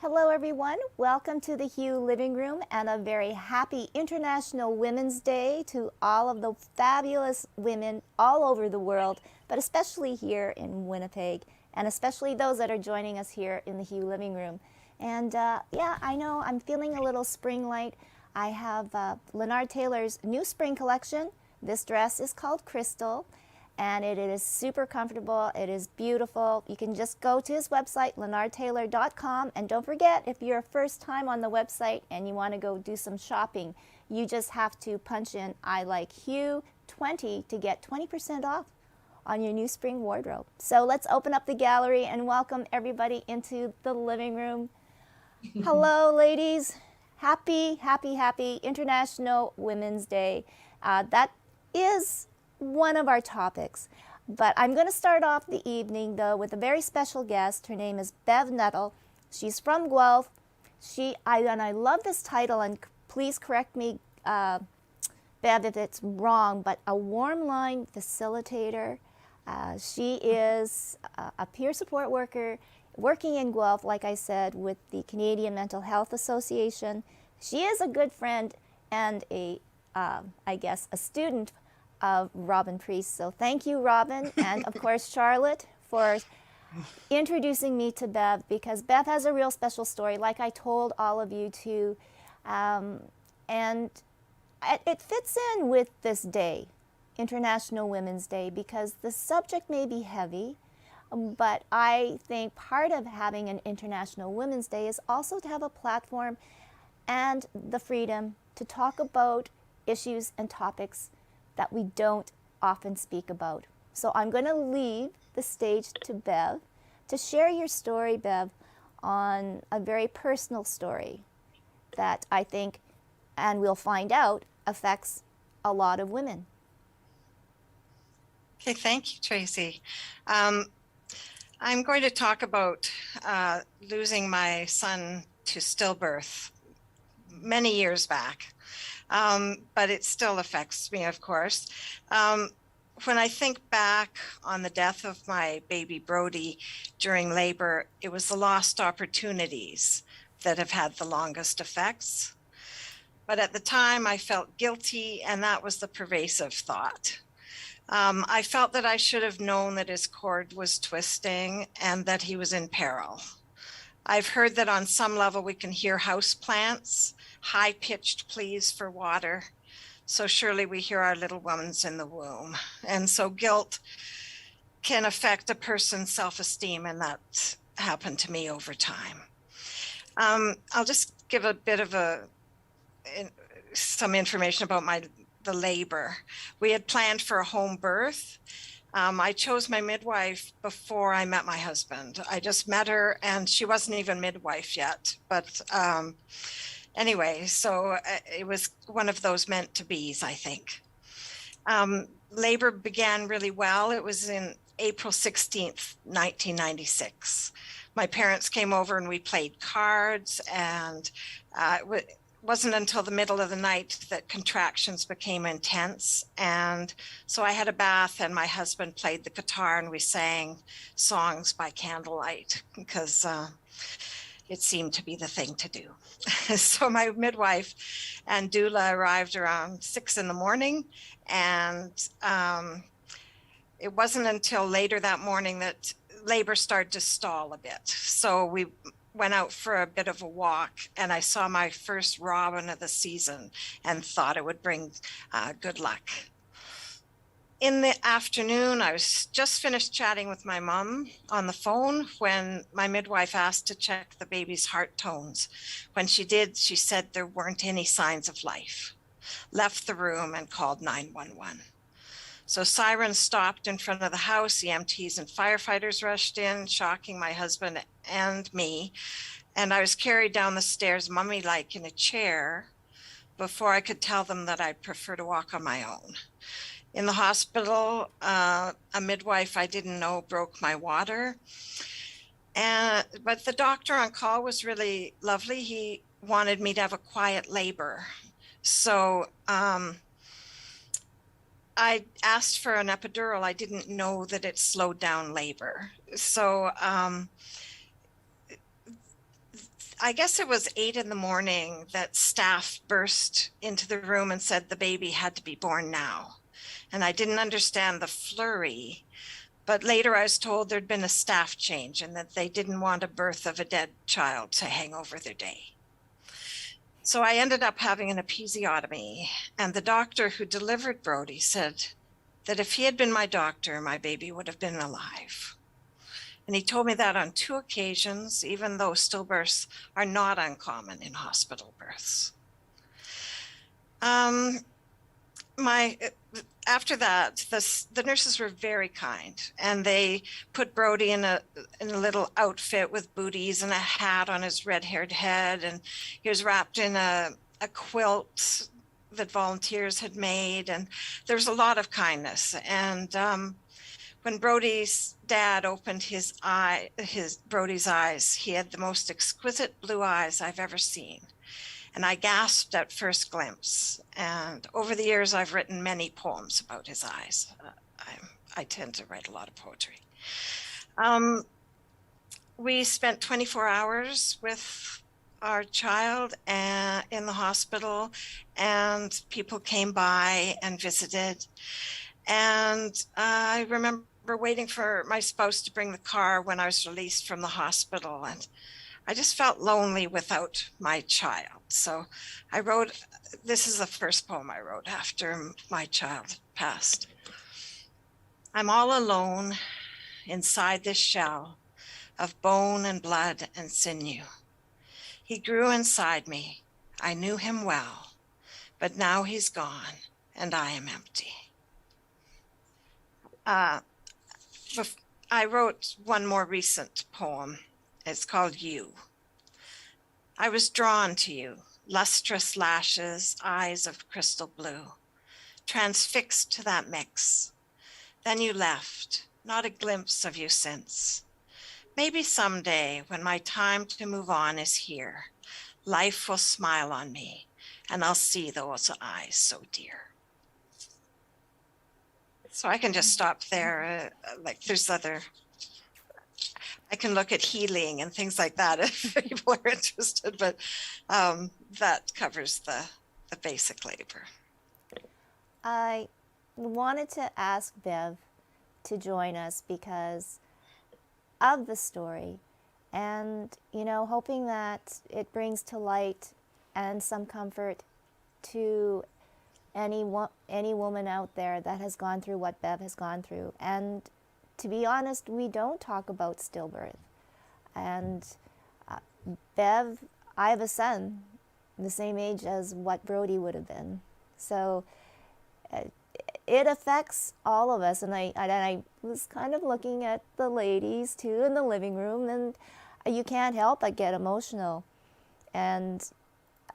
Hello everyone, welcome to the Hue Living Room and a very happy International Women's Day to all of the fabulous women all over the world, but especially here in Winnipeg, and especially those that are joining us here in the Hue Living Room. And yeah, I know I'm feeling a little spring light. I have Leonard Taylor's new spring collection. This dress is called Crystal, and it is super comfortable. It is beautiful. You can just go to his website, leonardtaylor.com, and don't forget, if you're a first time on the website and you want to go do some shopping, you just have to punch in I like Hue 20 to get 20% off on your new spring wardrobe. So let's open up the gallery and welcome everybody into the living room. Hello, ladies. Happy, happy, happy International Women's Day. That is one of our topics, but I'm going to start off the evening though with a very special guest. Her name is Bev Nuttall. She's from Guelph. And I love this title, and please correct me, Bev, if it's wrong, but a warm line facilitator. She is a peer support worker working in Guelph, like I said, with the Canadian Mental Health Association. She is a good friend and I guess, a student of Robin Priest. So thank you, Robin, and of course, Charlotte, for introducing me to Bev, because Bev has a real special story, like I told all of you too. And it fits in with this day, International Women's Day, because the subject may be heavy, but I think part of having an International Women's Day is also to have a platform and the freedom to talk about issues and topics that we don't often speak about. So I'm going to leave the stage to Bev to share your story, Bev, on a very personal story that I think, and we'll find out, affects a lot of women. Okay, thank you, Tracy. I'm going to talk about losing my son to stillbirth many years back. But it still affects me, of course. When I think back on the death of my baby Brody during labor, it was the lost opportunities that have had the longest effects. But at the time, I felt guilty, and that was the pervasive thought. I felt that I should have known that his cord was twisting and that he was in peril. I've heard that on some level we can hear houseplants, high-pitched pleas for water. So surely we hear our little ones in the womb. And so guilt can affect a person's self-esteem, and that happened to me over time. I'll just give a bit of some information about the labor. We had planned for a home birth. I chose my midwife before I met my husband. I just met her, and she wasn't even midwife yet. But anyway, so it was one of those meant to be's, I think. Labor began really well. It was in April 16th, 1996. My parents came over and we played cards, and it wasn't until the middle of the night that contractions became intense. And so I had a bath, and my husband played the guitar, and we sang songs by candlelight because it seemed to be the thing to do. So my midwife and doula arrived around 6 a.m, and it wasn't until later that morning that labor started to stall a bit. So we went out for a bit of a walk, and I saw my first robin of the season and thought it would bring good luck. In the afternoon, I was just finished chatting with my mom on the phone when my midwife asked to check the baby's heart tones. When she did, she said there weren't any signs of life. Left the room and called 911. So sirens stopped in front of the house, EMTs and firefighters rushed in, shocking my husband and me. And I was carried down the stairs, mummy-like in a chair, before I could tell them that I'd prefer to walk on my own. In the hospital, a midwife I didn't know broke my water. But the doctor on call was really lovely. He wanted me to have a quiet labor. So I asked for an epidural. I didn't know that it slowed down labor. So I guess it was 8 a.m. that staff burst into the room and said the baby had to be born now. And I didn't understand the flurry, but later I was told there'd been a staff change and that they didn't want a birth of a dead child to hang over their day. So I ended up having an episiotomy, and the doctor who delivered Brody said that if he had been my doctor, my baby would have been alive. And he told me that on 2 occasions, even though stillbirths are not uncommon in hospital births. After that, the nurses were very kind, and they put Brody in a little outfit with booties and a hat on his red-haired head, and he was wrapped in a quilt that volunteers had made, and there was a lot of kindness. And when Brody's dad opened Brody's eyes, he had the most exquisite blue eyes I've ever seen. And I gasped at first glimpse. And over the years, I've written many poems about his eyes. I tend to write a lot of poetry. We spent 24 hours with our child in the hospital, and people came by and visited. And I remember waiting for my spouse to bring the car when I was released from the hospital, and I just felt lonely without my child. So I wrote, this is the first poem I wrote after my child passed. I'm all alone inside this shell of bone and blood and sinew. He grew inside me. I knew him well, but now he's gone and I am empty. I wrote one more recent poem. It's called You. I was drawn to you, lustrous lashes, eyes of crystal blue, transfixed to that mix. Then you left, not a glimpse of you since. Maybe someday when my time to move on is here, life will smile on me and I'll see those eyes so dear. So I can just stop there. Like there's other, I can look at healing and things like that if people are interested, but that covers the basic labor. I wanted to ask Bev to join us because of the story, and hoping that it brings to light and some comfort to any woman out there that has gone through what Bev has gone through. And to be honest, we don't talk about stillbirth. And Bev, I have a son the same age as what Brody would have been. So it affects all of us. And I was kind of looking at the ladies too in the living room, and you can't help but get emotional. And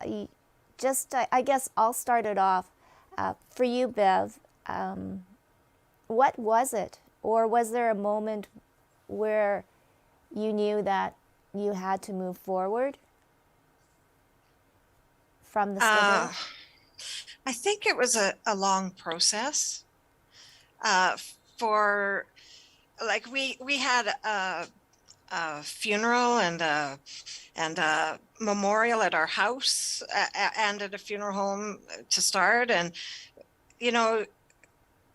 I guess I'll start it off. For you, Bev, what was it? Or was there a moment where you knew that you had to move forward from the stillbirth? I think it was a long process. We had a funeral and a memorial at our house and at a funeral home to start, and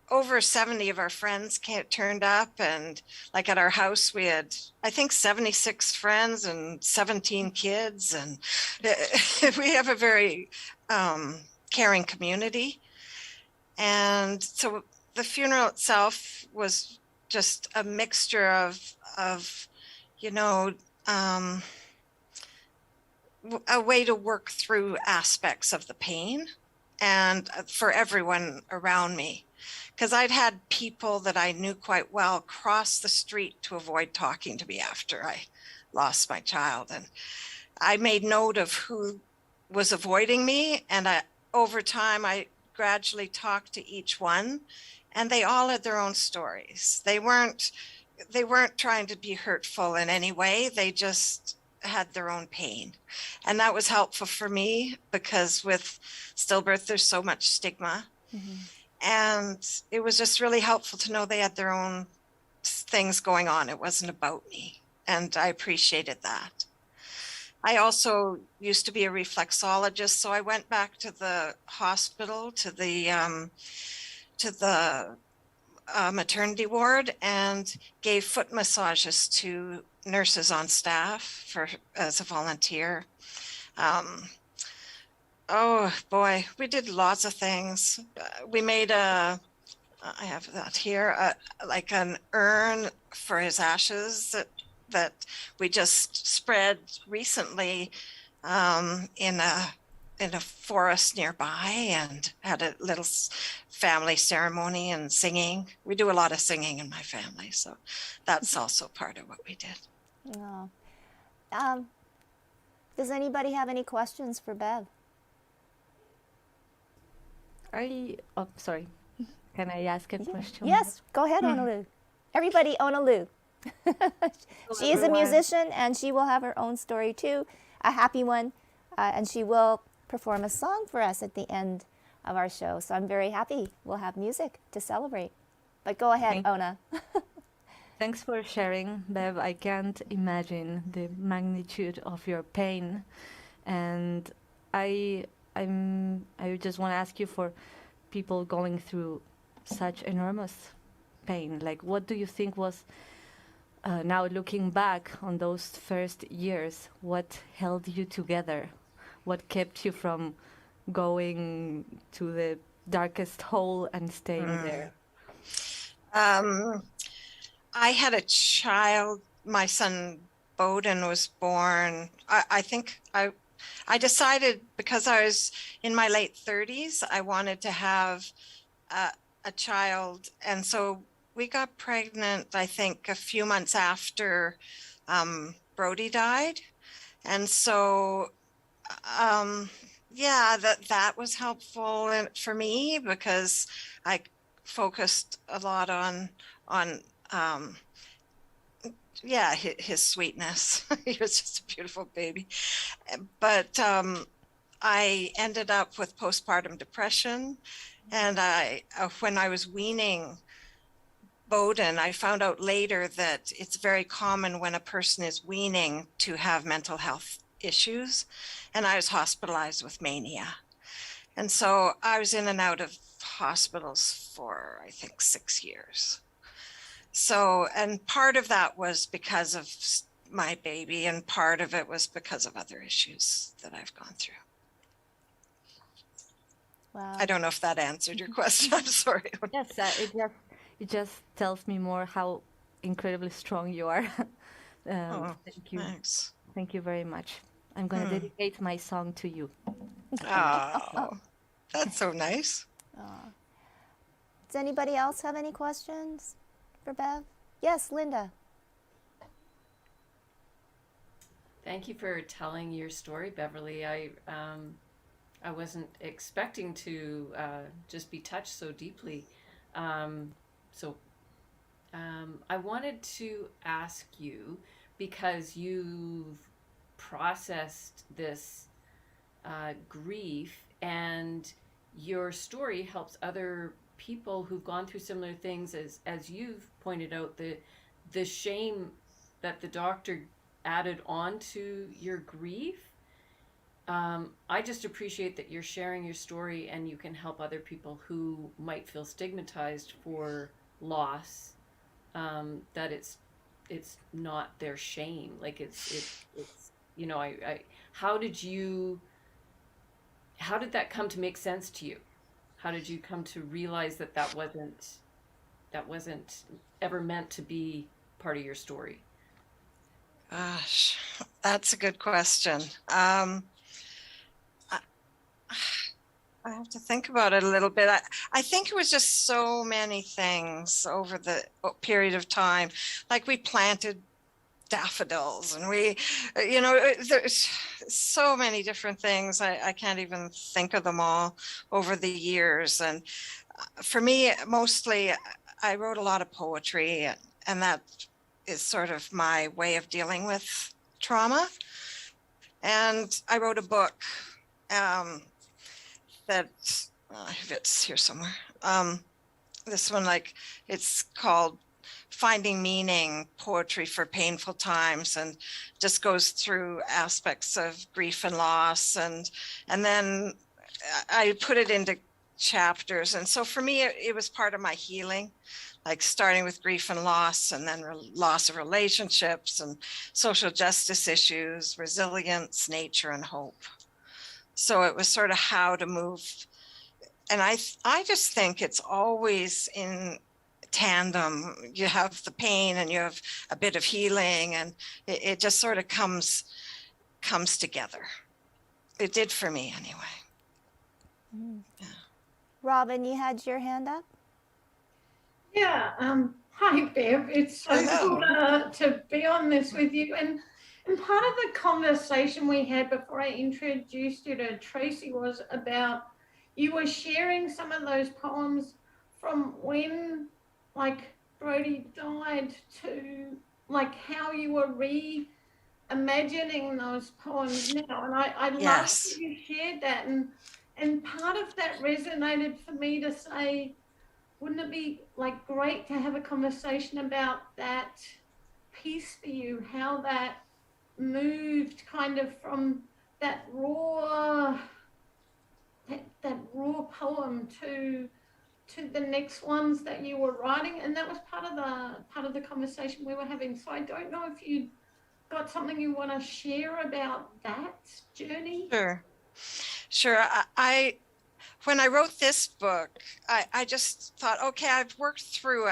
over 70 of our friends turned up, and like at our house we had I think 76 friends and 17 kids, and we have a very caring community. And so the funeral itself was just a mixture of a way to work through aspects of the pain, and for everyone around me, because I'd had people that I knew quite well cross the street to avoid talking to me after I lost my child. And I made note of who was avoiding me, and over time I gradually talked to each one, and they all had their own stories. They weren't trying to be hurtful in any way. They just had their own pain. And that was helpful for me, because with stillbirth, there's so much stigma. Mm-hmm. And it was just really helpful to know they had their own things going on. It wasn't about me. And I appreciated that. I also used to be a reflexologist, so I went back to the hospital, to the maternity ward, and gave foot massages to nurses on staff as a volunteer. Oh boy, we did lots of things. We made I have that here, like an urn for his ashes that we just spread recently in a forest nearby, and had a little family ceremony and singing. We do a lot of singing in my family, so that's also part of what we did. Oh. Does anybody have any questions for Bev? Oh, sorry. Can I ask a question? Yes, go ahead, Onalu. Everybody, Onalu. She is a musician, and she will have her own story too, a happy one, and she will perform a song for us at the end of our show. So I'm very happy we'll have music to celebrate. But go ahead, Ona. Thanks for sharing, Bev. I can't imagine the magnitude of your pain, and I just want to ask you, for people going through such enormous pain, like, what do you think was, now looking back on those first years, what held you together? What kept you from going to the darkest hole and staying there? I had a child. My son Bowden was born. I think I decided, because I was in my late 30s, I wanted to have a child. And so we got pregnant, I think, a few months after Brody died. And so, yeah, that was helpful for me, because I focused a lot on yeah, his sweetness. He was just a beautiful baby. But I ended up with postpartum depression, and when I was weaning Bowden, I found out later that it's very common when a person is weaning to have mental health issues, and I was hospitalized with mania. And so I was in and out of hospitals for, I think, 6 years. So, and part of that was because of my baby, and part of it was because of other issues that I've gone through. Wow. I don't know if that answered your question. I'm sorry. Yes, it just tells me more how incredibly strong you are. Thank you. Thanks. Thank you very much. I'm going to dedicate my song to you. Oh, that's so nice. Does anybody else have any questions for Bev? Yes, Linda. Thank you for telling your story, Beverly. I wasn't expecting to just be touched so deeply. I wanted to ask you, because you've processed this grief, and your story helps other people who've gone through similar things, as you've pointed out, the shame that the doctor added on to your grief. I just appreciate that you're sharing your story, and you can help other people who might feel stigmatized for loss, that it's not their shame. Like it's you know, how did that come to make sense to you? How did you come to realize that wasn't ever meant to be part of your story? Gosh, that's a good question. I have to think about it a little bit. I think it was just so many things over the period of time. Like, we planted daffodils, and there's so many different things. I can't even think of them all over the years. And for me, mostly, I wrote a lot of poetry, and that is sort of my way of dealing with trauma. And I wrote a book that, if it's here somewhere, this one, like, it's called Finding Meaning, Poetry for Painful Times, and just goes through aspects of grief and loss. And then I put it into chapters. And so for me, it was part of my healing, like starting with grief and loss, and then loss of relationships and social justice issues, resilience, nature, and hope. So it was sort of how to move. And I just think it's always in tandem. You have the pain and you have a bit of healing, and it just sort of comes together. It did for me anyway. Yeah. Robin, you had your hand up? Yeah, hi Bev, it's so Hello. cool to be on this with you. And part of the conversation we had before I introduced you to Tracy was about, you were sharing some of those poems from when like Brody died to like how you were reimagining those poems now. And I love Yes. that you shared that. And part of that resonated for me to say, wouldn't it be like great to have a conversation about that piece for you, how that moved kind of from that raw poem to the next ones that you were writing? And that was part of the conversation we were having. So I don't know if you got something you want to share about that journey. Sure. When I wrote this book, I just thought, okay, I've worked through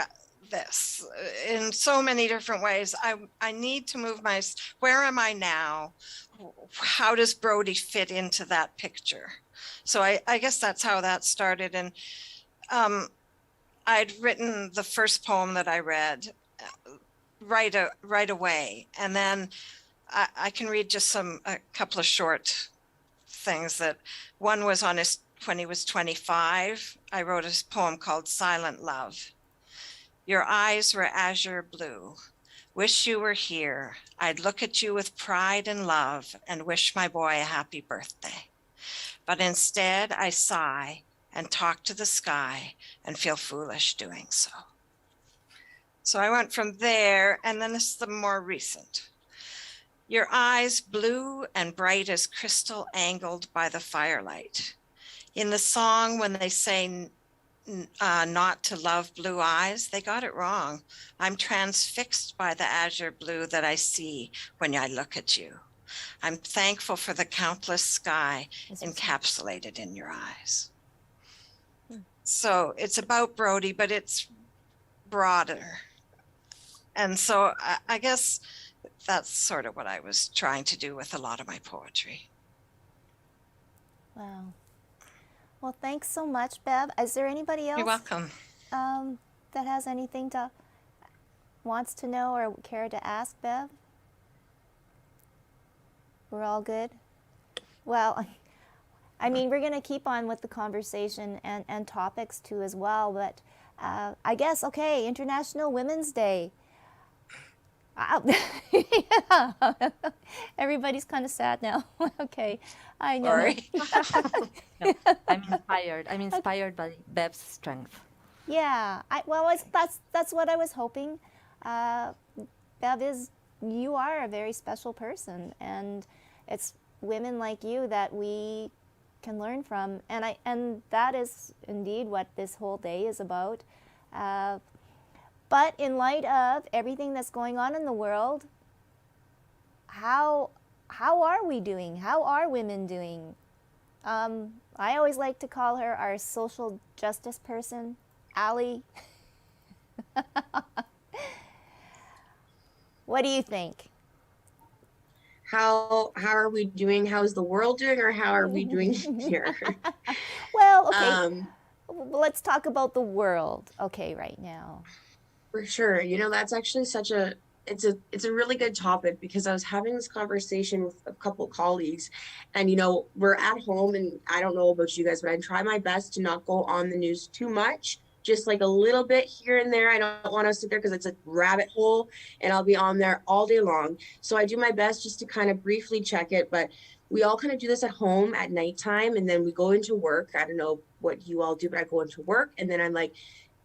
this in so many different ways. I need to move where am I now? How does Brody fit into that picture? So I guess that's how that started. And I'd written the first poem that I read right away. And then I can read just a couple of short things. That one was when he was 25. I wrote a poem called Silent Love. Your eyes were azure blue. Wish you were here. I'd look at you with pride and love and wish my boy a happy birthday. But instead I sigh and talk to the sky and feel foolish doing so. So I went from there, and then this is the more recent. Your eyes blue and bright as crystal angled by the firelight. In the song, when they say not to love blue eyes, they got it wrong. I'm transfixed by the azure blue that I see when I look at you. I'm thankful for the countless sky encapsulated in your eyes. So it's about Brody, but it's broader. And so I guess that's sort of what I was trying to do with a lot of my poetry. Wow. Well, thanks so much, Bev. Is there anybody else? You're welcome. That has anything wants to know or care to ask Bev? We're all good? Well, I mean, we're going to keep on with the conversation and topics too as well, but I guess, okay, International Women's Day. Yeah. Everybody's kind of sad now. Okay, I know. Sorry. I'm inspired by Bev's strength. Yeah, that's what I was hoping. Bev, you are a very special person, and it's women like you that we can learn from, and that is indeed what this whole day is about. But in light of everything that's going on in the world, how are we doing? How are women doing? I always like to call her our social justice person, Allie. What do you think? How are we doing? How's the world doing, or how are we doing here? Well, okay. Let's talk about the world, okay, right now. For sure. You know, that's actually it's a really good topic, because I was having this conversation with a couple colleagues, and, you know, we're at home, and I don't know about you guys, but I try my best to not go on the news too much, just like a little bit here and there. I don't want to sit there because it's a rabbit hole and I'll be on there all day long. So I do my best just to kind of briefly check it, but we all kind of do this at home at nighttime, and then we go into work. I don't know, what you all do, but I go into work and then I'm like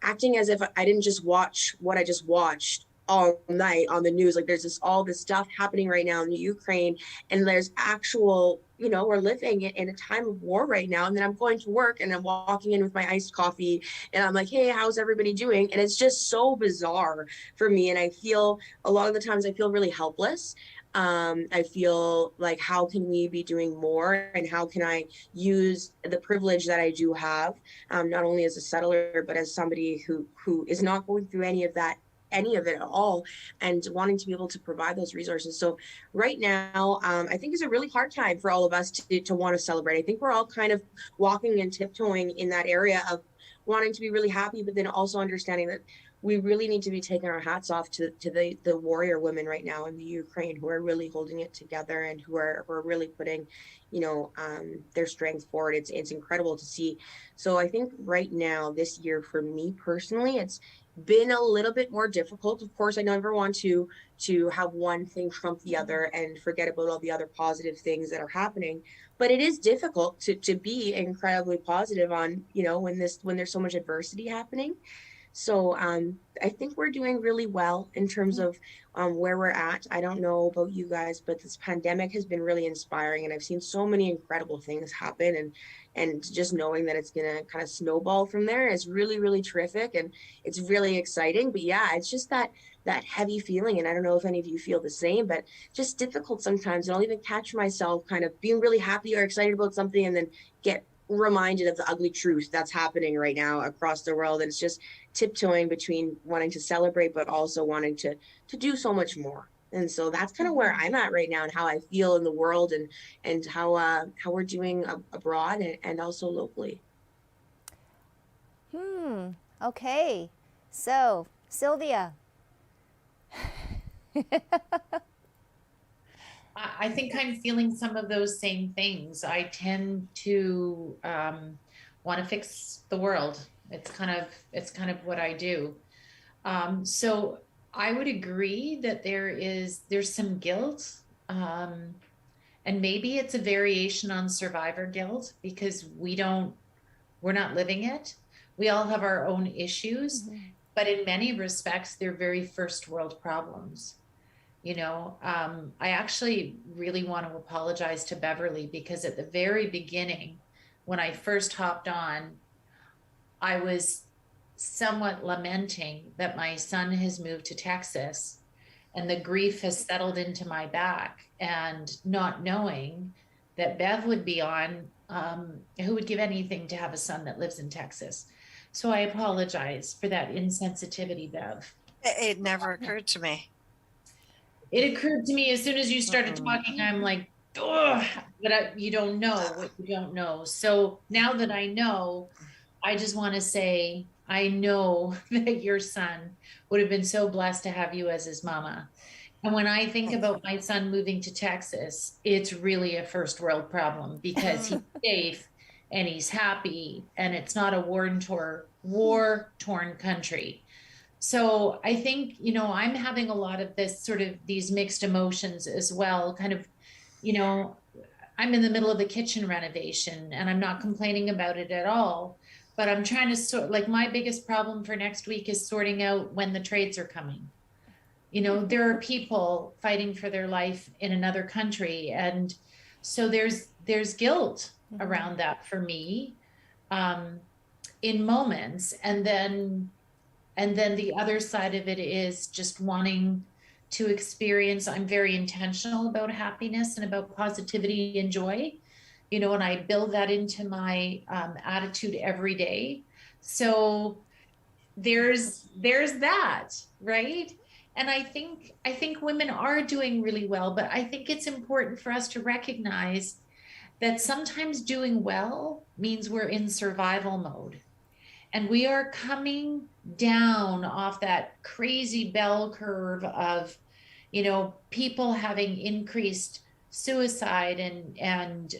acting as if I didn't just watch what I just watched all night on the news. Like there's all this stuff happening right now in the Ukraine, and there's actual, we're living in a time of war right now. And then I'm going to work and I'm walking in with my iced coffee and I'm like, hey, how's everybody doing? And it's just so bizarre for me. And I feel a lot of the times I feel really helpless. I feel like, how can we be doing more, and how can I use the privilege that I do have, not only as a settler, but as somebody who is not going through any of it at all, and wanting to be able to provide those resources. So right now, I think is a really hard time for all of us to want to celebrate. I think we're all kind of walking and tiptoeing in that area of wanting to be really happy, but then also understanding that we really need to be taking our hats off to the warrior women right now in the Ukraine, who are really holding it together and who are really putting, their strength forward. It's incredible to see. So I think right now, this year for me personally, it's been a little bit more difficult. Of course, I never want to have one thing trump the other and forget about all the other positive things that are happening. But it is difficult to be incredibly positive on, when there's so much adversity happening. So I think we're doing really well in terms of where we're at. I don't know about you guys, but this pandemic has been really inspiring, and I've seen so many incredible things happen, and just knowing that it's gonna kind of snowball from there is really, really terrific, and it's really exciting. But yeah, it's just that heavy feeling, and I don't know if any of you feel the same, but just difficult sometimes. And I'll even catch myself kind of being really happy or excited about something, and then get reminded of the ugly truth that's happening right now across the world. And it's just tiptoeing between wanting to celebrate but also wanting to do so much more. And so that's kind of where I'm at right now, and how I feel in the world, and how we're doing abroad and also locally. Okay. So, Sylvia. I think I'm feeling some of those same things. I tend to want to fix the world. It's kind of what I do. So I would agree that there's some guilt, and maybe it's a variation on survivor guilt, because we're not living it. We all have our own issues, but in many respects, they're very first world problems. I actually really want to apologize to Beverly, because at the very beginning, when I first hopped on, I was somewhat lamenting that my son has moved to Texas and the grief has settled into my back, and not knowing that Bev would be on, who would give anything to have a son that lives in Texas. So I apologize for that insensitivity, Bev. It never occurred to me. It occurred to me as soon as you started talking. I'm like, oh, but you don't know what you don't know. So now that I know, I just want to say, I know that your son would have been so blessed to have you as his mama. And when I think about my son moving to Texas, it's really a first world problem, because he's safe and he's happy, and it's not a war-torn country. So I think, I'm having a lot of this sort of these mixed emotions as well. Kind of, I'm in the middle of a kitchen renovation, and I'm not complaining about it at all, but I'm trying to sort, like, my biggest problem for next week is sorting out when the trades are coming. There are people fighting for their life in another country. And so there's guilt around that for me, in moments. And then the other side of it is just wanting to experience. I'm very intentional about happiness and about positivity and joy, and I build that into my attitude every day. So there's that, right? And I think women are doing really well, but I think it's important for us to recognize that sometimes doing well means we're in survival mode. And we are coming down off that crazy bell curve of, people having increased suicide and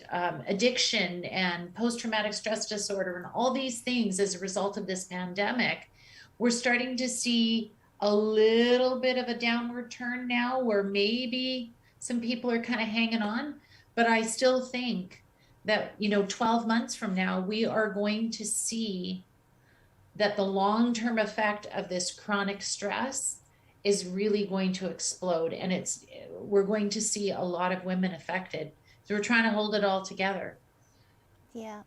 addiction and post-traumatic stress disorder and all these things as a result of this pandemic. We're starting to see a little bit of a downward turn now, where maybe some people are kind of hanging on, but I still think that, 12 months from now, we are going to see that the long-term effect of this chronic stress is really going to explode. And we're going to see a lot of women affected. So we're trying to hold it all together. Yeah,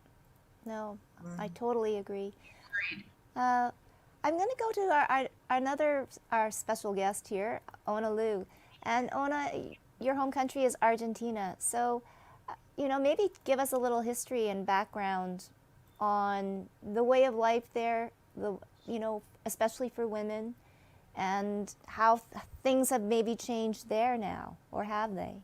no, I totally agree. I'm going to go to our special guest here, Ona Lu. And Ona, your home country is Argentina. So, maybe give us a little history and background on the way of life there, especially for women, and how things have maybe changed there now, or have they?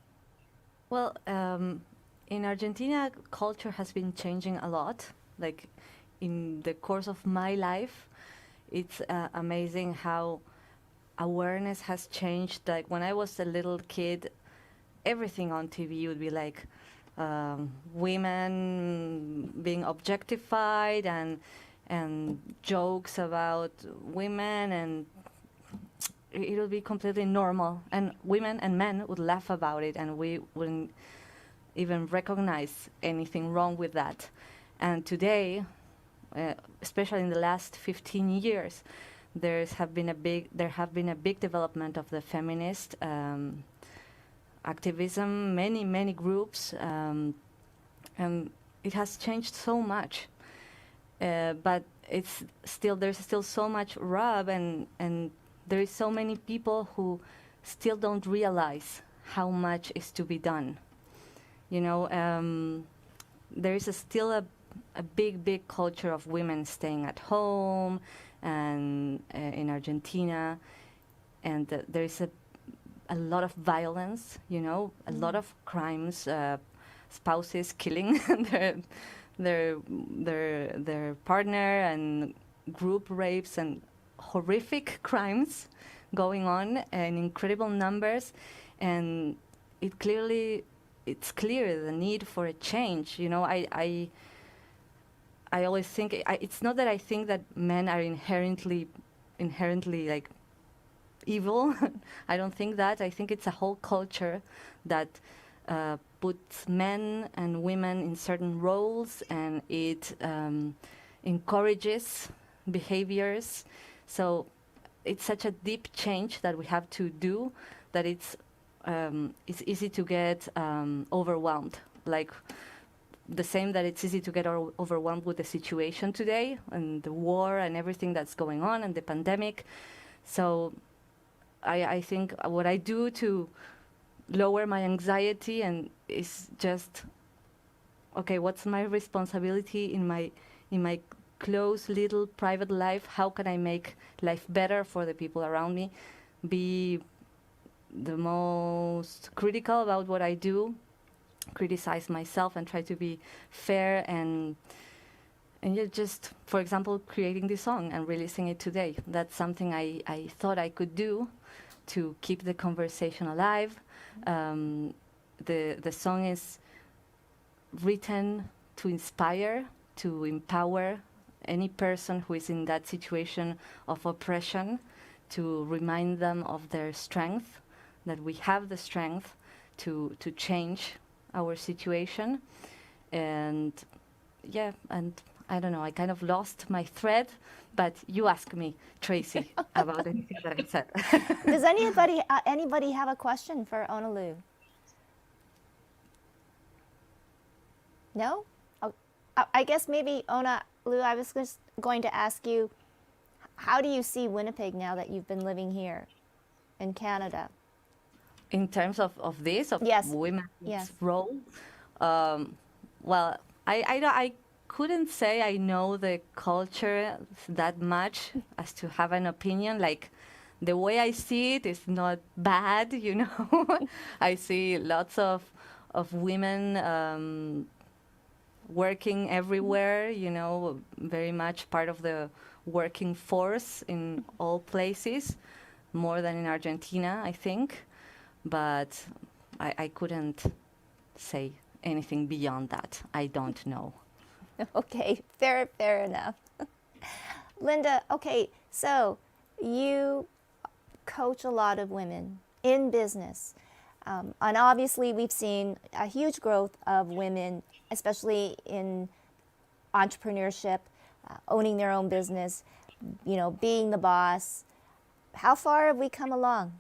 Well, in Argentina, culture has been changing a lot. Like in the course of my life, it's amazing how awareness has changed. Like when I was a little kid, everything on TV would be like women being objectified and jokes about women, and it would be completely normal. And women and men would laugh about it, and we wouldn't even recognize anything wrong with that. And today, especially in the last 15 years, there have been a big development of the feminist activism, many groups, and it has changed so much. But there's still so much rub, and there is so many people who still don't realize how much is to be done. There is still a big culture of women staying at home, and in Argentina, and there is a lot of violence. A lot of crimes, spouses killing their partner, and group rapes and horrific crimes going on in incredible numbers, and it's clear the need for a change. I always think it's not that I think that men are inherently like evil. I don't think that. I think it's a whole culture that puts men and women in certain roles, and it encourages behaviors. So it's such a deep change that we have to do that it's easy to get overwhelmed. Like the same that it's easy to get overwhelmed with the situation today and the war and everything that's going on and the pandemic. So I think what I do to lower my anxiety and is just, okay, what's my responsibility in my close little private life? How can I make life better for the people around me? Be the most critical about what I do, criticize myself, and try to be fair, and just, for example, creating this song and releasing it today. That's something I thought I could do to keep the conversation alive. The song is written to inspire, to empower any person who is in that situation of oppression, to remind them of their strength, that we have the strength to change our situation. And I don't know, I kind of lost my thread, but you ask me, Tracy, about anything that I said. Does anybody have a question for Ona Lu? No? Oh, I guess maybe, Ona Lu, I was just going to ask you, how do you see Winnipeg now that you've been living here in Canada? In terms of Yes. women's Yes. role, well, I couldn't say I know the culture that much as to have an opinion. Like, the way I see it is not bad, I see lots of women working everywhere, very much part of the working force in all places, more than in Argentina, I think. But I couldn't say anything beyond that. I don't know. Okay, fair enough. Linda, okay, so you coach a lot of women in business. And obviously, we've seen a huge growth of women, especially in entrepreneurship, owning their own business, being the boss. How far have we come along?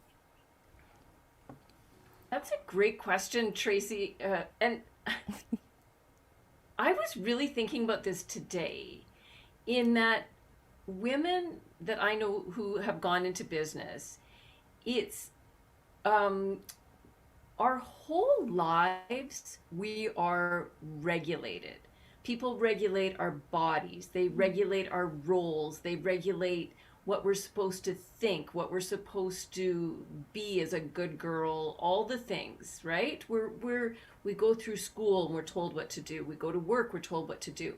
That's a great question, Tracy. And I was really thinking about this today, in that women that I know who have gone into business, it's our whole lives, we are regulated. People regulate our bodies, they regulate our roles, they regulate what we're supposed to think, what we're supposed to be as a good girl, all the things, right? We go through school and we're told what to do. We go to work, we're told what to do.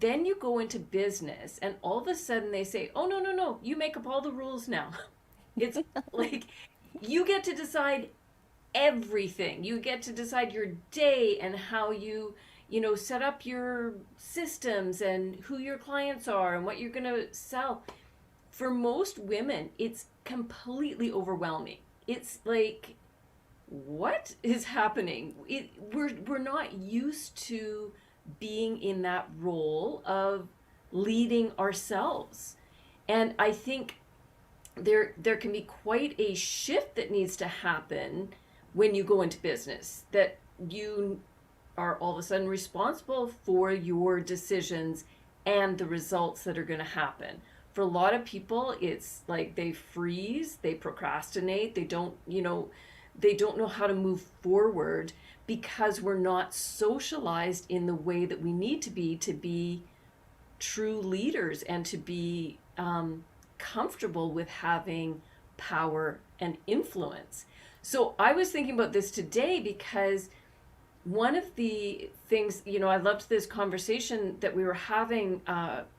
Then you go into business and all of a sudden they say, "Oh, no, no, no, you make up all the rules now." It's like you get to decide everything. You get to decide your day and how you set up your systems and who your clients are and what you're going to sell. For most women, it's completely overwhelming. It's like, what is happening? We're not used to being in that role of leading ourselves. And I think there can be quite a shift that needs to happen when you go into business, that you are all of a sudden responsible for your decisions and the results that are going to happen. For a lot of people, it's like they freeze, they procrastinate, they don't know how to move forward because we're not socialized in the way that we need to be true leaders and to be comfortable with having power and influence. So I was thinking about this today because one of the things, I loved this conversation that we were having,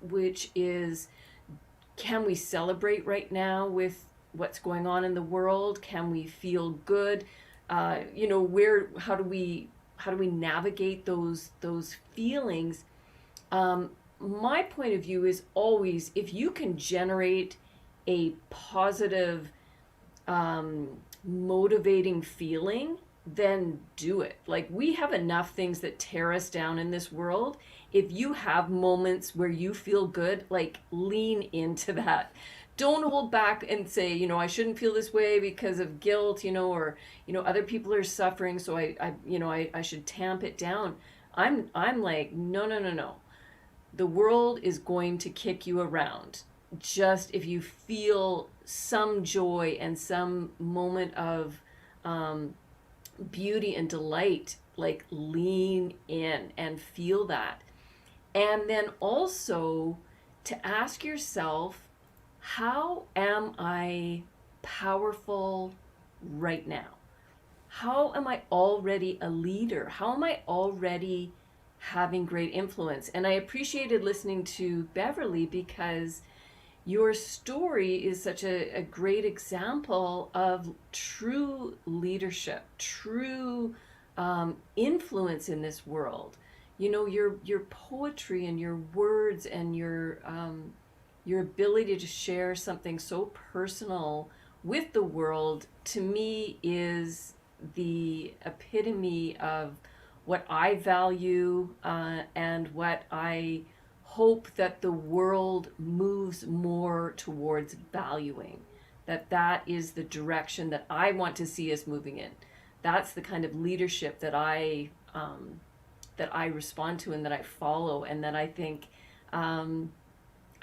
which is, can we celebrate right now with what's going on in the world? Can we feel good? How do we navigate those feelings? My point of view is always, if you can generate a positive, motivating feeling, then do it. Like, we have enough things that tear us down in this world. If you have moments where you feel good, like, lean into that. Don't hold back and say, I shouldn't feel this way because of guilt, or other people are suffering, so I should tamp it down. I'm like, no. The world is going to kick you around. Just if you feel some joy and some moment of beauty and delight, like, lean in and feel that. And then also to ask yourself, how am I powerful right now? How am I already a leader? How am I already having great influence? And I appreciated listening to Beverly because your story is such a great example of true leadership, true influence in this world. Your poetry and your words and your ability to share something so personal with the world, to me, is the epitome of what I value and what I hope that the world moves more towards valuing. That is the direction that I want to see us moving in. That's the kind of leadership that I respond to and that I follow, and that I think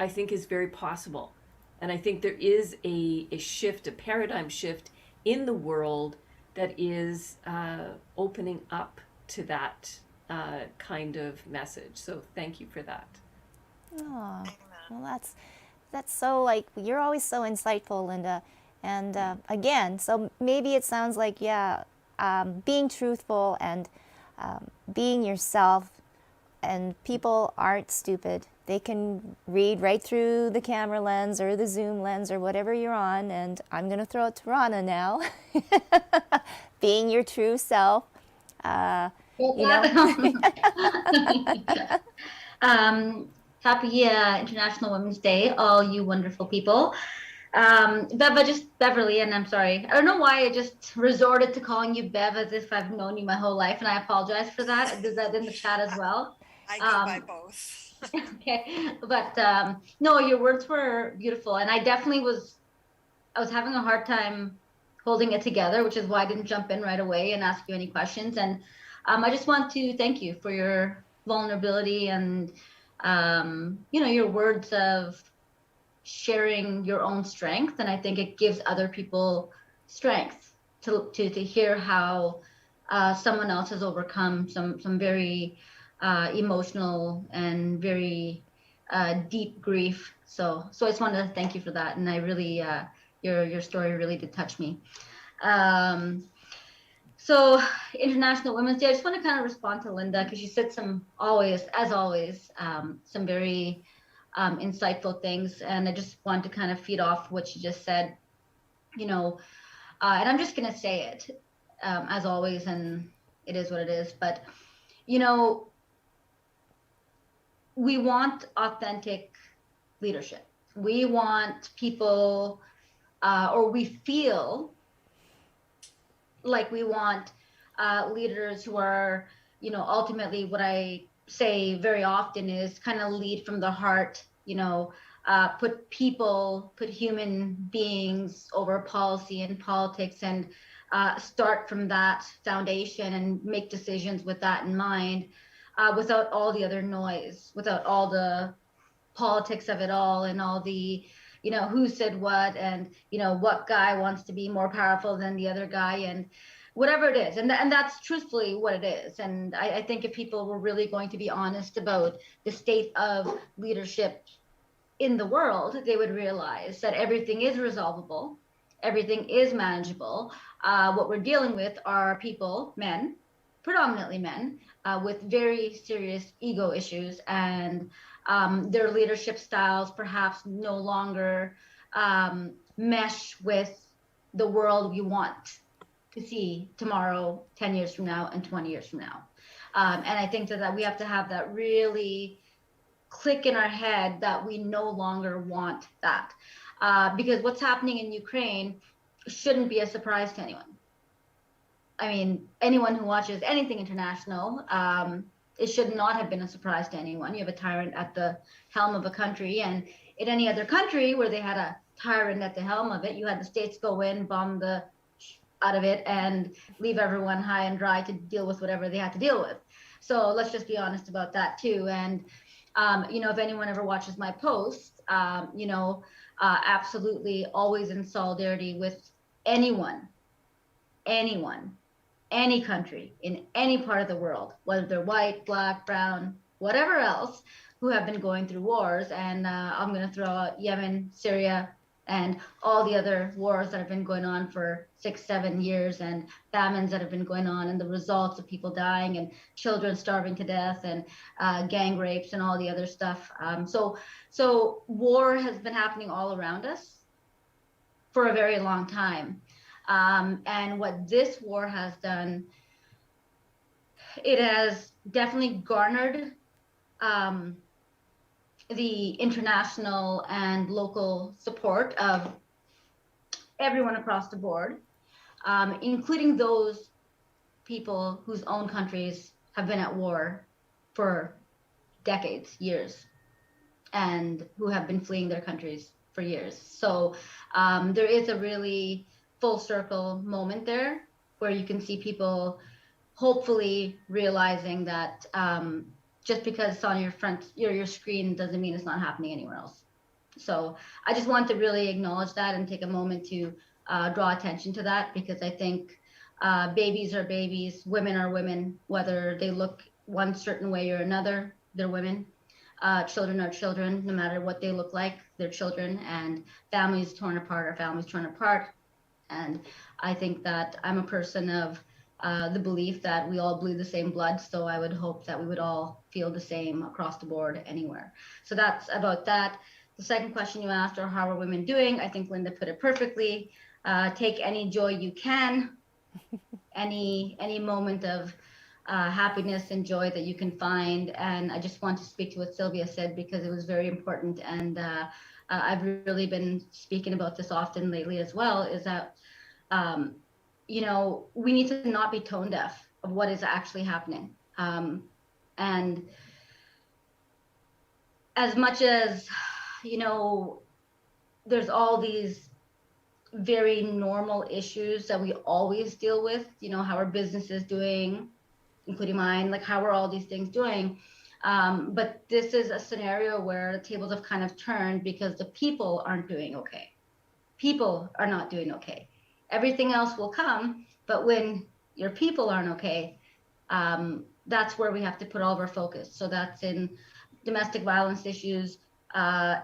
is very possible. And I think there is a shift, a paradigm shift in the world that is opening up to that kind of message. So thank you for that. Oh, well, that's so, like, you're always so insightful, Linda. And again, so maybe it sounds like, being truthful and being yourself, and people aren't stupid. They can read right through the camera lens or the Zoom lens or whatever you're on, and I'm going to throw it to Rana now. Being your true self. Happy International Women's Day, all you wonderful people. Bev, Beverly, and I'm sorry. I don't know why I just resorted to calling you Bev as if I've known you my whole life, and I apologize for that. I did that in the chat as well. I go by Um, both. okay, but no, your words were beautiful, and I was having a hard time holding it together, which is why I didn't jump in right away and ask you any questions. And I just want to thank you for your vulnerability and your words of sharing your own strength. And I think it gives other people strength to hear how someone else has overcome some very emotional and very deep grief. So I just wanted to thank you for that. And I really your story really did touch me. So International Women's Day, I just want to kind of respond to Linda because she said as always, some very insightful things. And I just want to kind of feed off what she just said, and I'm just going to say it as always, and it is what it is. But, we want authentic leadership. We want people, or we feel like we want leaders who are, ultimately what I say very often is kind of lead from the heart, put human beings over policy and politics, and start from that foundation and make decisions with that in mind, without all the other noise, without all the politics of it all and all the who said what, and what guy wants to be more powerful than the other guy, and whatever it is, and that's truthfully what it is. And I think if people were really going to be honest about the state of leadership in the world, they would realize that everything is resolvable, everything is manageable. What we're dealing with are people, men, predominantly men, with very serious ego issues, and their leadership styles perhaps no longer mesh with the world we want to see tomorrow, 10 years from now, and 20 years from now. And I think that we have to have that really click in our head that we no longer want that. Because what's happening in Ukraine shouldn't be a surprise to anyone. I mean, anyone who watches anything international, it should not have been a surprise to anyone. You have a tyrant at the helm of a country, and in any other country where they had a tyrant at the helm of it, you had the states go in, bomb the out of it, and leave everyone high and dry to deal with whatever they had to deal with. So let's just be honest about that too. And if anyone ever watches my posts, absolutely always in solidarity with anyone, any country in any part of the world, whether they're white, black, brown, whatever else, who have been going through wars. And I'm going to throw out Yemen, Syria, and all the other wars that have been going on for 6-7 years, and famines that have been going on, and the results of people dying and children starving to death, and gang rapes and all the other stuff. So war has been happening all around us for a very long time. And what this war has done, it has definitely garnered the international and local support of everyone across the board, including those people whose own countries have been at war for decades, years, and who have been fleeing their countries for years. So there is a really full circle moment there where you can see people hopefully realizing that just because it's on your screen doesn't mean it's not happening anywhere else. So I just want to really acknowledge that and take a moment to draw attention to that, because I think babies are babies, women are women, whether they look one certain way or another, they're women. Children are children, no matter what they look like, they're children, and families torn apart are families torn apart. And I think that I'm a person of the belief that we all bleed the same blood. So I would hope that we would all feel the same across the board anywhere. So that's about that. The second question you asked, or how are women doing? I think Linda put it perfectly. Take any joy you can, any moment of happiness and joy that you can find. And I just want to speak to what Sylvia said, because it was very important. And I've really been speaking about this often lately as well, is that, you know, we need to not be tone deaf of what is actually happening. And as much as, you know, there's all these very normal issues that we always deal with, you know, how our business is doing, including mine, like how are all these things doing? But this is a scenario where the tables have kind of turned because the people aren't doing okay. People are not doing okay. Everything else will come, but when your people aren't okay, that's where we have to put all of our focus. So that's in domestic violence issues,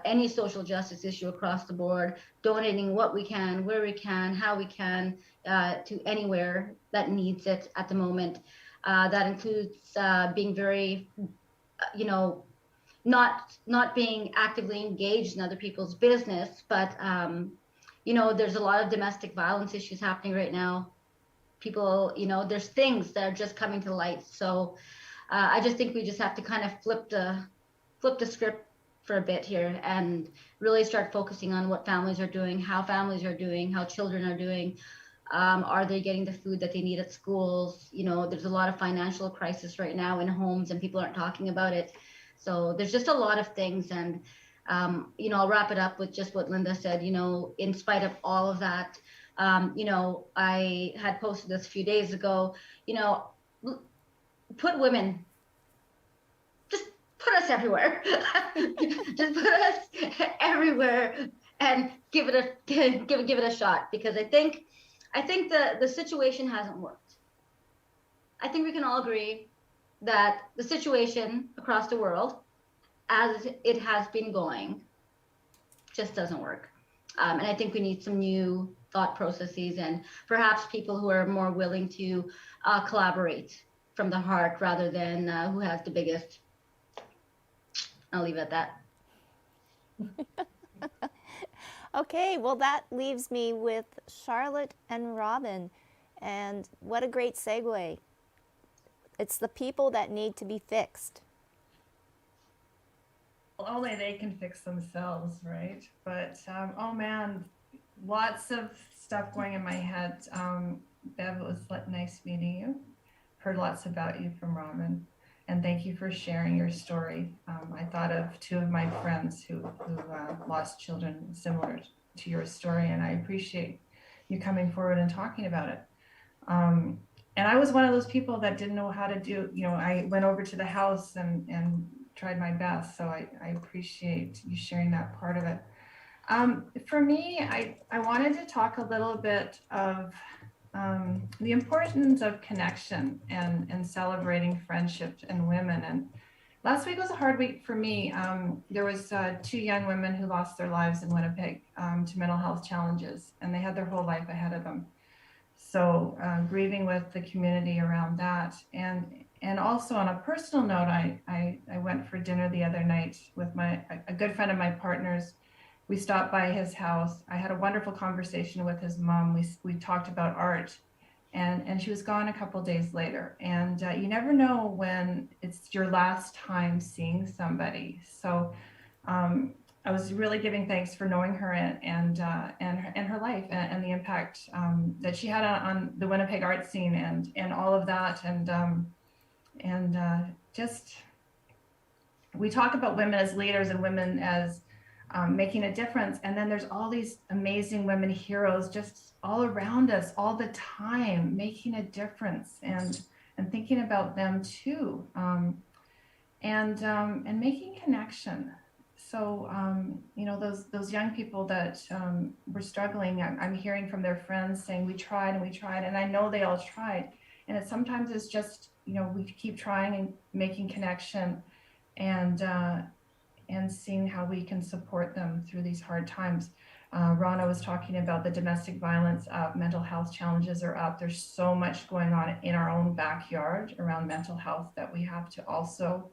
any social justice issue across the board, donating what we can, where we can, how we can, to anywhere that needs it at the moment. That includes being very, you know, not being actively engaged in other people's business, but you know, there's a lot of domestic violence issues happening right now. People, you know, there's things that are just coming to light. So I just think we just have to kind of flip the script for a bit here and really start focusing on what families are doing, how families are doing, how children are doing. Are they getting the food that they need at schools? You know, there's a lot of financial crisis right now in homes and people aren't talking about it. So there's just a lot of things. And, you know, I'll wrap it up with just what Linda said, you know, in spite of all of that, you know, I had posted this a few days ago, you know, put women, just put us everywhere. Just put us everywhere and give it a shot, because I think the situation hasn't worked. I think we can all agree that the situation across the world, as it has been going, just doesn't work. And I think we need some new thought processes and perhaps people who are more willing to collaborate from the heart rather than who has the biggest. I'll leave it at that. Okay, well, that leaves me with Charlotte and Robin. And what a great segue. It's the people that need to be fixed. Well, only they can fix themselves, right? But oh man, lots of stuff going in my head. Bev, it was nice meeting you. Heard lots about you from Robin, and thank you for sharing your story. I thought of two of my friends who lost children similar to your story, and I appreciate you coming forward and talking about it. And I was one of those people that didn't know how to do, you know, I went over to the house and tried my best. So I appreciate you sharing that part of it. For me, I wanted to talk a little bit of the importance of connection and celebrating friendship and women. And last week was a hard week for me. There was two young women who lost their lives in Winnipeg to mental health challenges, and they had their whole life ahead of them. So grieving with the community around that. And also on a personal note, I went for dinner the other night with a good friend of my partner's. We stopped by his house. I had a wonderful conversation with his mom. We talked about art, and she was gone a couple days later. And you never know when it's your last time seeing somebody. So I was really giving thanks for knowing her and her life and the impact that she had on the Winnipeg art scene and all of that. And just, we talk about women as leaders and women as making a difference. And then there's all these amazing women heroes just all around us all the time, making a difference and thinking about them too, and making connection. So, you know, those young people that were struggling, I'm hearing from their friends saying, we tried, and I know they all tried. And sometimes it's just, you know, we keep trying and making connection and seeing how we can support them through these hard times. Rana was talking about the domestic violence, mental health challenges are up. There's so much going on in our own backyard around mental health that we have to also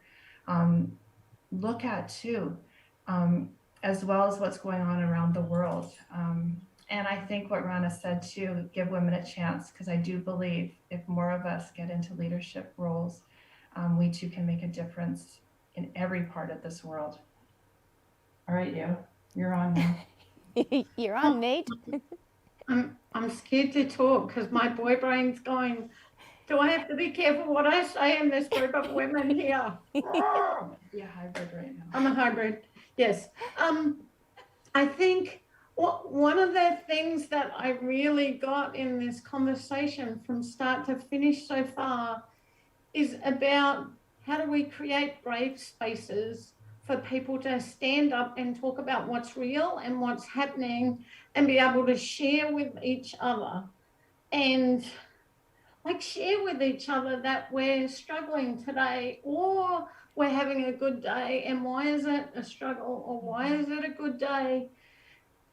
look at too, as well as what's going on around the world. And I think what Rana said too, give women a chance, because I do believe if more of us get into leadership roles, we too can make a difference in every part of this world. All right, you. You're on now. You're on, Nate. I'm scared to talk because my boy brain's going, do I have to be careful what I say in this group of women here? Yeah, hybrid right now. I'm a hybrid, yes. I think one of the things that I really got in this conversation from start to finish so far is about how do we create brave spaces for people to stand up and talk about what's real and what's happening and be able to share with each other and like share with each other that we're struggling today or we're having a good day, and why is it a struggle or why is it a good day?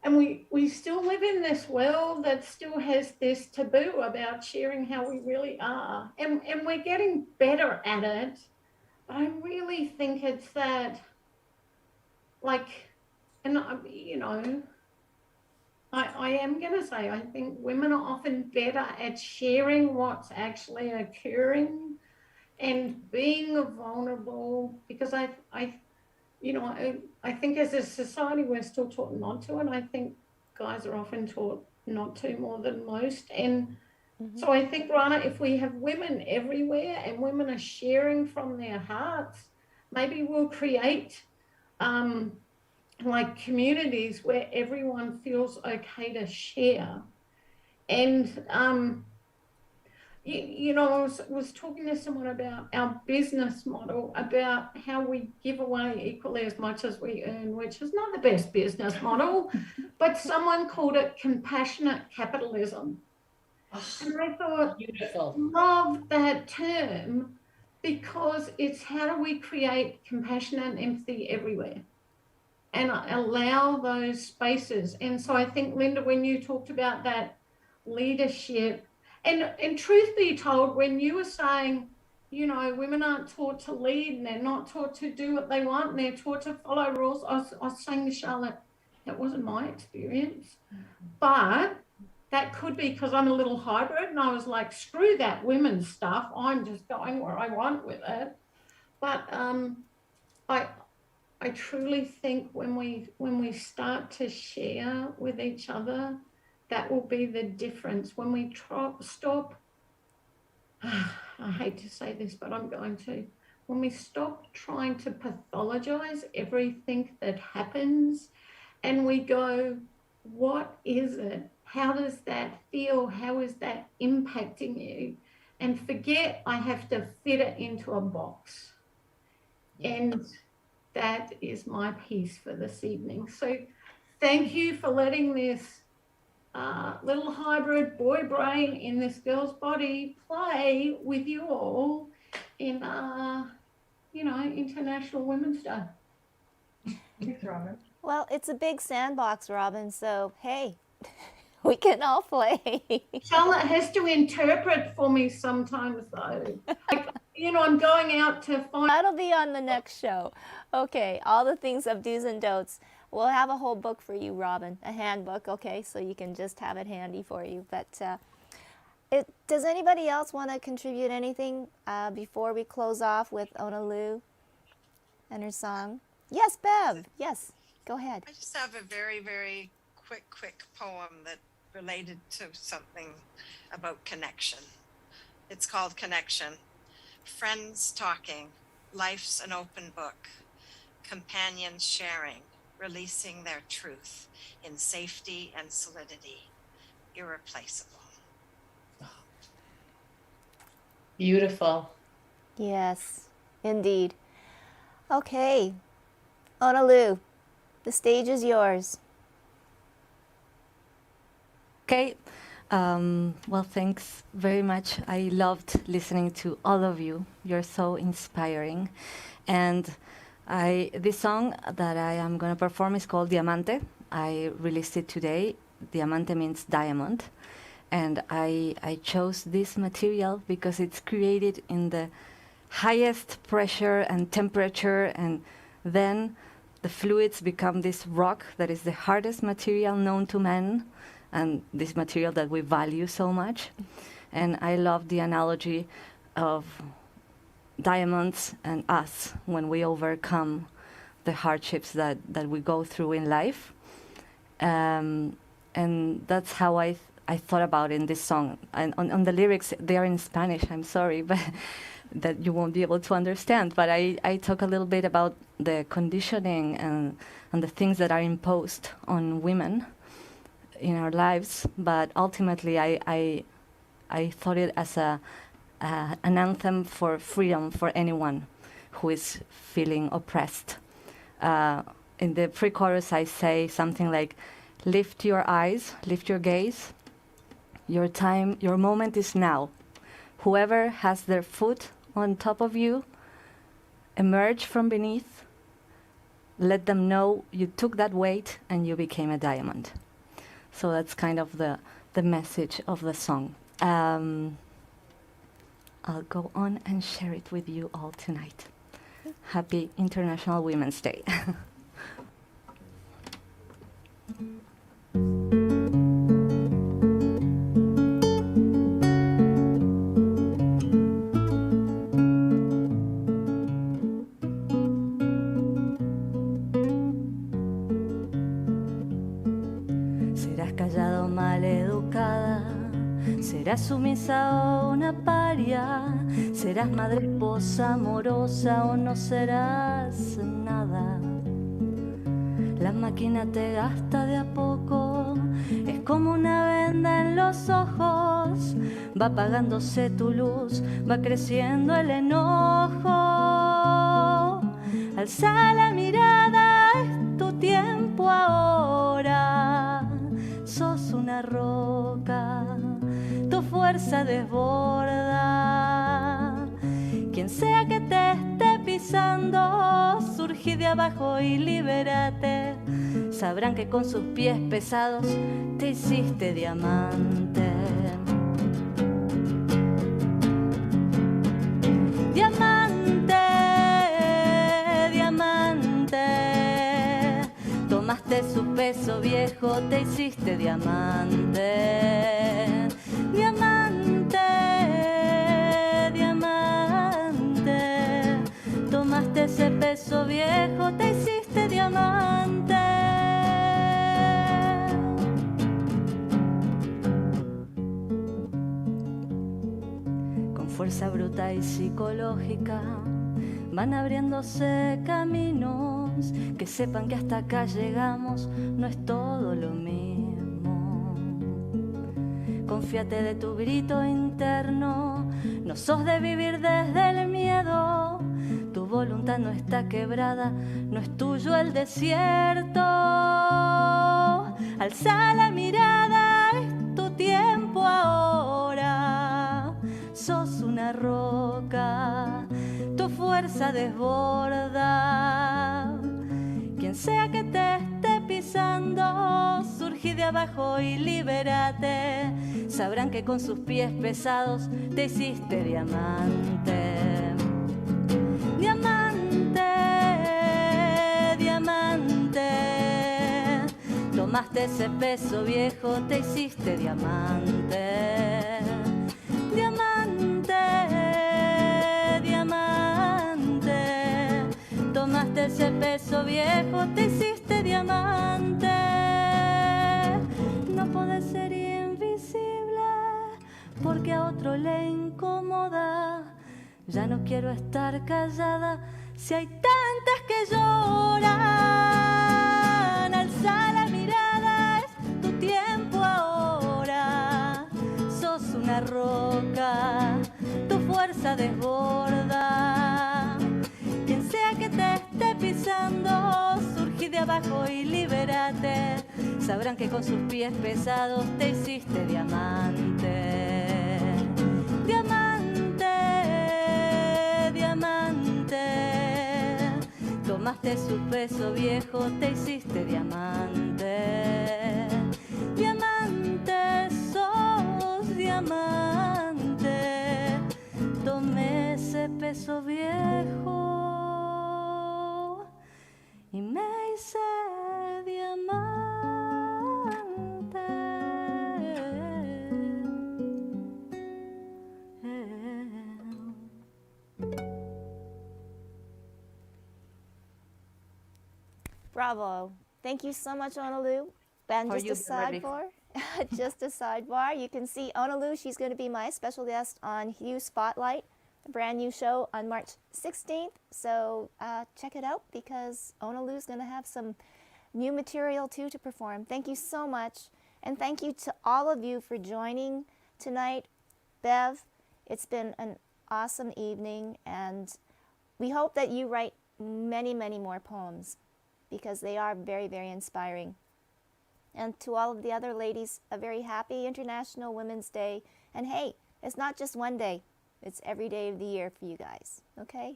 And we still live in this world that still has this taboo about sharing how we really are, and we're getting better at it, but I really think it's that, like, and you know, I am going to say, I think women are often better at sharing what's actually occurring and being vulnerable, because I think as a society, we're still taught not to, and I think guys are often taught not to more than most. And so I think, Rana, if we have women everywhere and women are sharing from their hearts, maybe we'll create like communities where everyone feels okay to share. And I was talking to someone about our business model, about how we give away equally as much as we earn, which is not the best business model, but someone called it compassionate capitalism. And I thought, Beautiful. love that term, because it's how do we create compassion and empathy everywhere and allow those spaces. And so I think, Linda, when you talked about that leadership, and truth be told, when you were saying, women aren't taught to lead and they're not taught to do what they want and they're taught to follow rules, I was saying to Charlotte, that wasn't my experience. But that could be because I'm a little hybrid and I was like, screw that women's stuff. I'm just going where I want with it. But I truly think when we start to share with each other, that will be the difference. When we stop, I hate to say this, but I'm going to, when we stop trying to pathologize everything that happens and we go, what is it? How does that feel? How is that impacting you? And forget I have to fit it into a box. And that is my piece for this evening. So thank you for letting this little hybrid boy brain in this girl's body play with you all in, International Women's Day. Thanks, Robin. Well, it's a big sandbox, Robin, so hey, we can all play. Charlotte has to interpret for me sometimes, though. I'm going out to find... That'll be on the next show. Okay, all the things of do's and don'ts. We'll have a whole book for you, Robin, a handbook, okay, so you can just have it handy for you. But does anybody else want to contribute anything before we close off with Onalu and her song? Yes, Bev, yes, go ahead. I just have a very, very quick poem that related to something about connection. It's called Connection. Friends talking, life's an open book, companions sharing, releasing their truth in safety and solidity, irreplaceable. Beautiful. Yes, indeed. Okay, Onalu, the stage is yours. Okay. Well, thanks very much. I loved listening to all of you. You're so inspiring. And this song that I am going to perform is called Diamante. I released it today. Diamante means diamond. And I chose this material because it's created in the highest pressure and temperature, and then the fluids become this rock that is the hardest material known to men, and this material that we value so much. And I love the analogy of diamonds and us when we overcome the hardships that we go through in life. And that's how I thought about in this song. And on the lyrics, they are in Spanish, I'm sorry, but that you won't be able to understand. But I talk a little bit about the conditioning and the things that are imposed on women in our lives. But ultimately, I thought it as an anthem for freedom for anyone who is feeling oppressed. In the pre-chorus, I say something like, lift your eyes, lift your gaze. Your time, your moment is now. Whoever has their foot on top of you, emerge from beneath. Let them know you took that weight and you became a diamond. So that's kind of the message of the song. I'll go on and share it with you all tonight. Happy International Women's Day. Serás callada o maleducada, serás sumisa o una paria, serás madre, esposa, amorosa o no serás nada. La máquina te gasta de a poco, es como una venda en los ojos, va apagándose tu luz, va creciendo el enojo. Alza la mirada, es tu tiempo ahora. Sos una roca, tu fuerza desborda. Quien sea que te esté pisando, surgí de abajo y libérate. Sabrán que con sus pies pesados te hiciste diamante. Diamante, diamante. Tomaste su peso viejo, te hiciste diamante. Diamante, diamante. Tomaste ese peso viejo, te hiciste diamante. Con fuerza bruta y psicológica van abriéndose caminos, que sepan que hasta acá llegamos, no es todo lo mismo. Confíate de tu grito interno, no sos de vivir desde el miedo. Tu voluntad no está quebrada, no es tuyo el desierto. Alza la mirada, es tu tiempo ahora. Sos una roca, tu fuerza desborda. Quien sea que te esté pisando, surgí de abajo y libérate. Sabrán que con sus pies pesados te hiciste diamante. Diamante, diamante. Tomaste ese peso viejo, te hiciste diamante. Diamante, diamante. Tomaste ese peso viejo, te hiciste diamante. No podés ser invisible porque a otro le incomoda. Ya no quiero estar callada si hay tantas que lloran. Alza la mirada, es tu tiempo ahora. Sos una roca, tu fuerza desborda. Quien sea que te esté pisando, surgí de abajo y libérate. Sabrán que con sus pies pesados te hiciste diamante. Diamante, diamante. Tomaste su peso viejo, te hiciste diamante. Diamante, sos diamante. Tomé ese peso viejo y me hice diamante. Bravo. Thank you so much, Onalu. And For just a you, Beverly. sidebar, just a sidebar, you can see Onalu. She's going to be my special guest on Hue Spotlight, a brand new show on March 16th. So check it out because Onalu's going to have some new material too to perform. Thank you so much. And thank you to all of you for joining tonight. Bev, it's been an awesome evening, and we hope that you write many, many more poems because they are very, very inspiring. And to all of the other ladies, a very happy International Women's Day. And hey, it's not just one day, it's every day of the year for you guys, okay?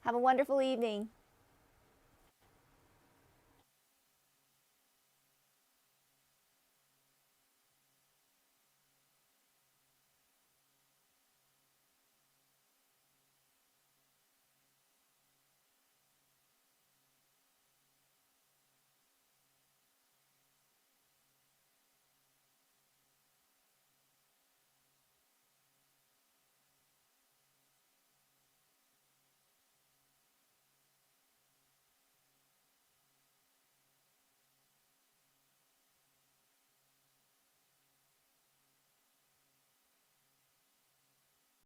Have a wonderful evening.